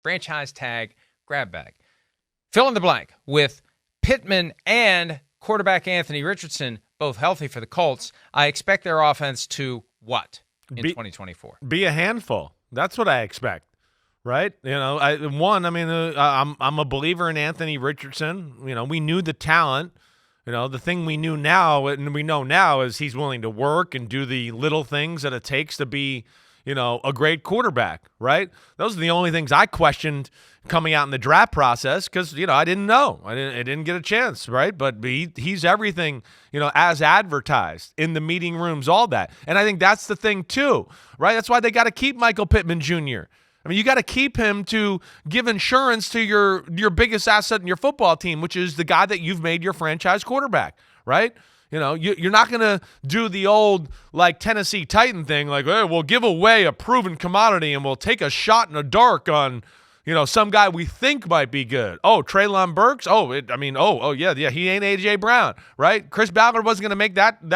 franchise tag grab bag. Fill in the blank with Pittman and quarterback Anthony Richardson, both healthy for the Colts. I expect their offense to what in 2024? Be a handful. That's what I expect, right? I'm a believer in Anthony Richardson. We knew the talent. The thing we knew now, and we know now, is he's willing to work and do the little things that it takes to be, a great quarterback, right? Those are the only things I questioned coming out in the draft process because, I didn't know. I didn't get a chance, right? But he's everything, as advertised in the meeting rooms, all that. And I think that's the thing too, right? That's why they got to keep Michael Pittman Jr. I mean, you got to keep him to give insurance to your biggest asset in your football team, which is the guy that you've made your franchise quarterback, right? You're not going to do the old Tennessee Titan thing, hey, we'll give away a proven commodity and we'll take a shot in the dark on, some guy we think might be good. Oh, Treylon Burks? Yeah, he ain't A.J. Brown, right? Chris Ballard wasn't going to make that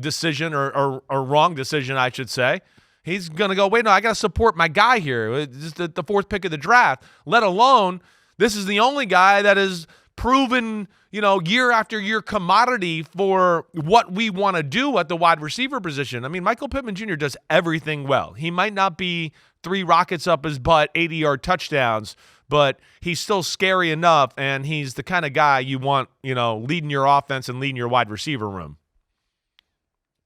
decision or wrong decision, I should say. He's going to go, wait, no, I got to support my guy here. This is the fourth pick of the draft, let alone this is the only guy that is proven, year after year commodity for what we want to do at the wide receiver position. I mean, Michael Pittman Jr. does everything well. He might not be 3 rockets up his butt, 80-yard touchdowns, but he's still scary enough, and he's the kind of guy you want, leading your offense and leading your wide receiver room.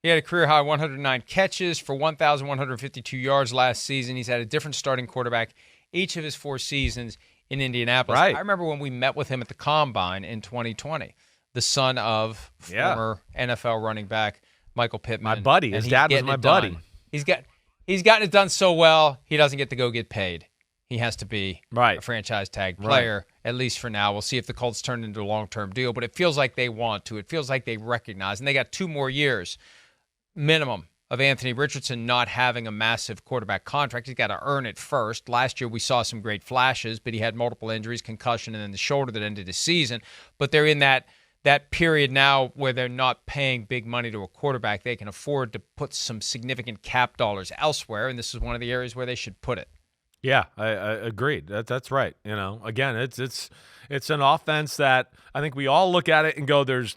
He had a career-high 109 catches for 1,152 yards last season. He's had a different starting quarterback each of his 4 seasons in Indianapolis. Right. I remember when we met with him at the Combine in 2020, the son of former NFL running back Michael Pittman. My buddy. His dad was my buddy. He's gotten it done so well, he doesn't get to go get paid. He has to be a franchise tag player, at least for now. We'll see if the Colts turn into a long-term deal, but it feels like they want to. It feels like they recognize, and they got 2 more years minimum of Anthony Richardson not having a massive quarterback contract. He's got to earn it first. Last year we saw some great flashes, but he had multiple injuries, concussion, and then the shoulder that ended his season. But they're in that period now where they're not paying big money to a quarterback. They can afford to put some significant cap dollars elsewhere, and this is one of the areas where they should put it. Yeah, I agreed. That's right. Again, it's an offense that I think we all look at it and go, there's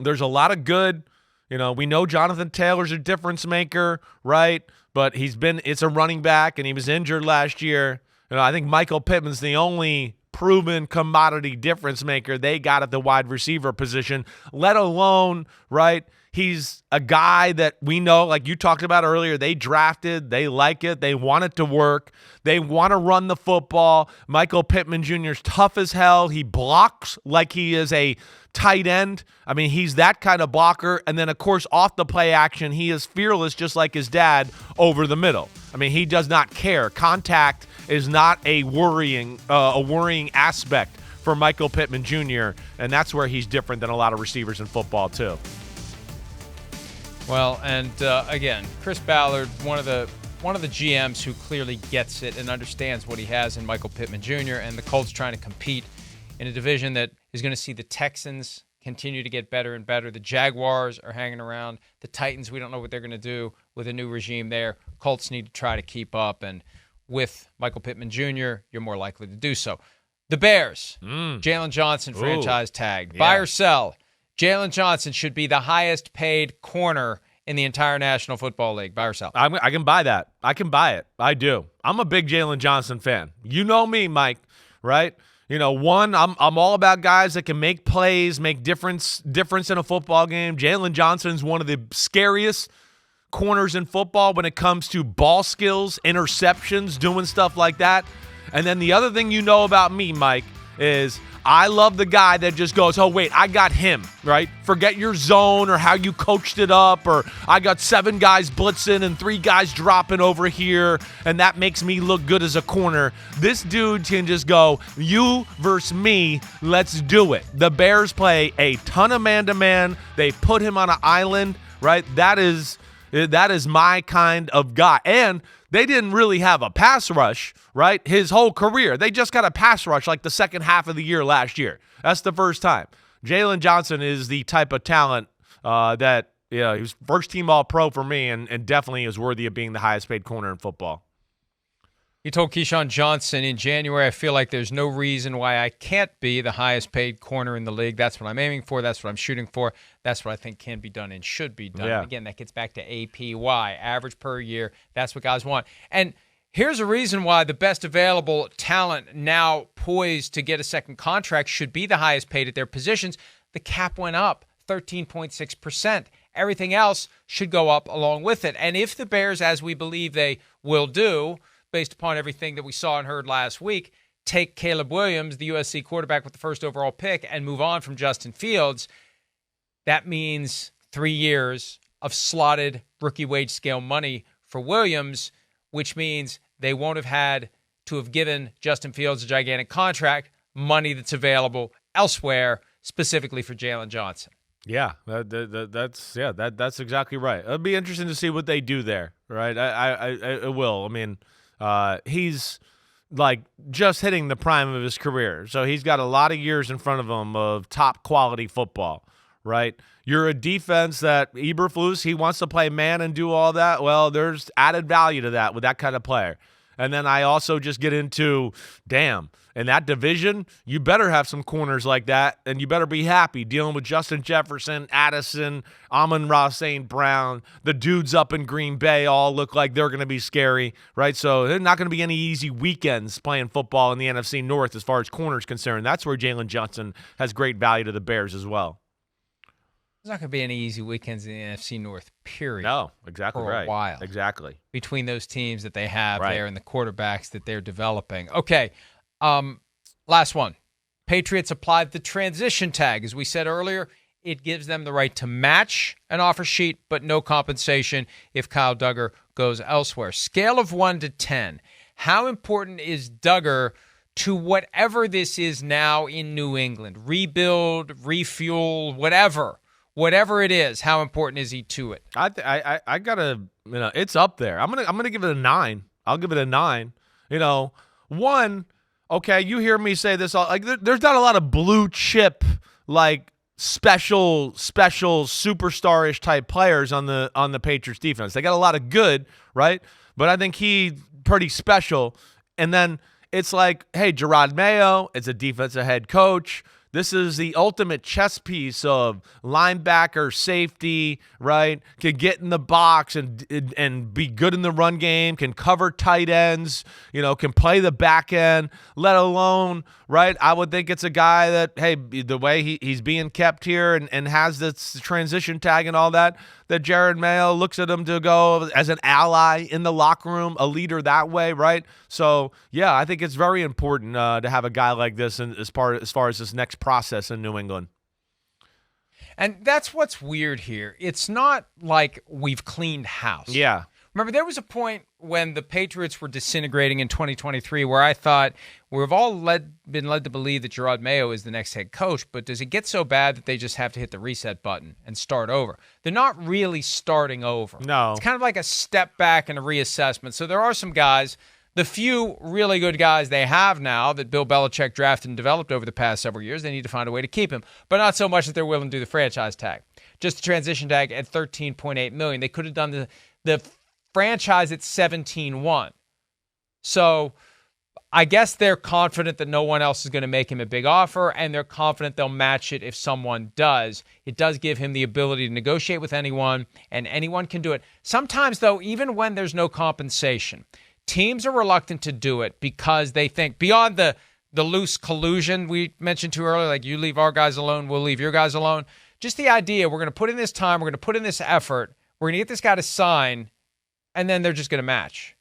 a lot of good. We know Jonathan Taylor's a difference maker, right? But it's a running back, and he was injured last year. I think Michael Pittman's the only proven commodity difference maker they got at the wide receiver position, let alone, right? He's a guy that we know, like you talked about earlier, they drafted, they like it, they want it to work, they want to run the football. Michael Pittman Jr. is tough as hell. He blocks like he is a tight end. I mean, he's that kind of blocker. And then, of course, off the play action, he is fearless just like his dad over the middle. I mean, he does not care. Contact is not a worrying aspect for Michael Pittman Jr., and that's where he's different than a lot of receivers in football too. Well, and again, Chris Ballard, one of the GMs who clearly gets it and understands what he has in Michael Pittman Jr., and the Colts trying to compete in a division that is going to see the Texans continue to get better and better. The Jaguars are hanging around. The Titans, we don't know what they're going to do with a new regime there. Colts need to try to keep up, and with Michael Pittman Jr., you're more likely to do so. The Bears, Jaylon Johnson franchise tag. Yeah. Buy or sell? Jaylon Johnson should be the highest paid corner in the entire National Football League. Buy or sell? I can buy that. I can buy it. I do. I'm a big Jaylon Johnson fan. You know me, Mike, right? I'm all about guys that can make plays, make difference in a football game. Jaylon Johnson's one of the scariest corners in football when it comes to ball skills, interceptions, doing stuff like that. And then the other thing you know about me, Mike, is I love the guy that just goes, oh, wait, I got him, right? Forget your zone or how you coached it up, or I got 7 guys blitzing and 3 guys dropping over here, and that makes me look good as a corner. This dude can just go, you versus me, let's do it. The Bears play a ton of man-to-man. They put him on an island, right? That is my kind of guy. And they didn't really have a pass rush, right? His whole career. They just got a pass rush like the second half of the year last year. That's the first time. Jaylon Johnson is the type of talent that, he was first team All-Pro for me and definitely is worthy of being the highest paid corner in football. He told Jaylon Johnson in January, I feel like there's no reason why I can't be the highest paid corner in the league. That's what I'm aiming for. That's what I'm shooting for. That's what I think can be done and should be done. Yeah. And again, that gets back to APY, average per year. That's what guys want. And here's a reason why the best available talent now poised to get a second contract should be the highest paid at their positions. The cap went up 13.6%. Everything else should go up along with it. And if the Bears, as we believe they will do, based upon everything that we saw and heard last week, take Caleb Williams, the USC quarterback with the first overall pick, and move on from Justin Fields, that means 3 years of slotted rookie wage scale money for Williams, which means they won't have had to have given Justin Fields a gigantic contract, money that's available elsewhere, specifically for Jaylon Johnson. Yeah, that's exactly right. It'll be interesting to see what they do there, right? I will. I mean, he's like just hitting the prime of his career, so he's got a lot of years in front of him of top quality football, right? You're a defense that Eberflus, he wants to play man and do all that. Well, there's added value to that with that kind of player. And then I also just get into, damn, in that division, you better have some corners like that, and you better be happy dealing with Justin Jefferson, Addison, Amon-Ra St. Brown. The dudes up in Green Bay all look like they're going to be scary, right? So there's not going to be any easy weekends playing football in the NFC North as far as corners concerned. That's where Jaylon Johnson has great value to the Bears as well. There's not going to be any easy weekends in the NFC North, period. No, exactly for right. a while. Exactly. Between those teams that they have Right. there and the quarterbacks that they're developing. Okay, last one. Patriots applied the transition tag. As we said earlier, it gives them the right to match an offer sheet, but no compensation if Kyle Duggar goes elsewhere. Scale of 1 to 10. How important is Duggar to whatever this is now in New England? Rebuild, refuel, whatever it is, how important is he to it? I gotta, it's up there. I'm gonna give it a 9. I'll give it a 9. 1, okay, you hear me say this all, like there's not a lot of blue chip like special superstar-ish type players on the Patriots defense. They got a lot of good, right? But I think he pretty special. And then it's like, hey, Gerard Mayo is a defensive head coach. This is the ultimate chess piece of linebacker, safety, right? Can get in the box and be good in the run game, can cover tight ends, can play the back end, let alone, right? I would think it's a guy that, hey, the way he's being kept here and has this transition tag and all that Jared Mayo looks at him to go as an ally in the locker room, a leader that way, right? So, yeah, I think it's very important to have a guy like this as far as this next process in New England. And that's what's weird here. It's not like we've cleaned house. Yeah. Remember, there was a point when the Patriots were disintegrating in 2023 where I thought we've all been led to believe that Gerard Mayo is the next head coach, but does it get so bad that they just have to hit the reset button and start over? They're not really starting over. No. It's kind of like a step back and a reassessment. So there are some guys, the few really good guys they have now that Bill Belichick drafted and developed over the past several years, they need to find a way to keep him, but not so much that they're willing to do the franchise tag. Just the transition tag at $13.8 million. They could have done the franchise at 17-1. So I guess they're confident that no one else is going to make him a big offer, and they're confident they'll match it if someone does. It does give him the ability to negotiate with anyone, and anyone can do it. Sometimes, though, even when there's no compensation, teams are reluctant to do it because they think, beyond the loose collusion we mentioned too earlier, like you leave our guys alone, we'll leave your guys alone. Just the idea, we're going to put in this time, we're going to put in this effort, we're going to get this guy to sign, and then they're just going to match.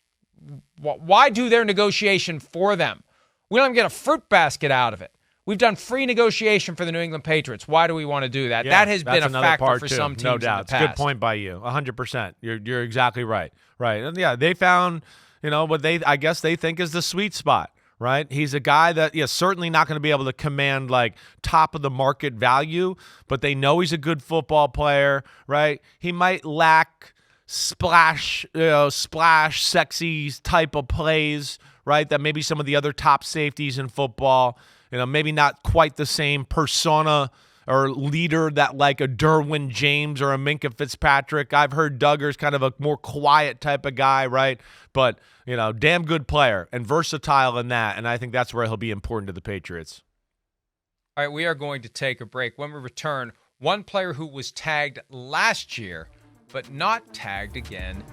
Why do their negotiation for them? We don't even get a fruit basket out of it. We've done free negotiation for the New England Patriots. Why do we want to do that? Yeah, that has been a factor for too. some teams no doubt. in the past. It's a good point by you. 100%. You're exactly right. Right. And yeah, they found, what I guess they think is the sweet spot, right? He's a guy that, certainly not going to be able to command like top of the market value, but they know he's a good football player, right? He might lack splash, sexy type of plays, right? That maybe some of the other top safeties in football, maybe not quite the same persona or leader that like a Derwin James or a Minkah Fitzpatrick. I've heard Duggar's kind of a more quiet type of guy, right? But, damn good player and versatile in that, and I think that's where he'll be important to the Patriots. All right, we are going to take a break. When we return, one player who was tagged last year but not tagged again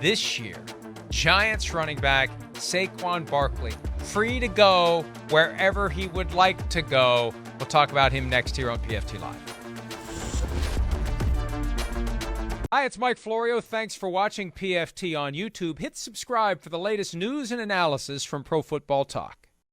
this year. Giants running back Saquon Barkley, free to go wherever he would like to go. We'll talk about him next here on PFT Live. Hi, it's Mike Florio. Thanks for watching PFT on YouTube. Hit subscribe for the latest news and analysis from Pro Football Talk.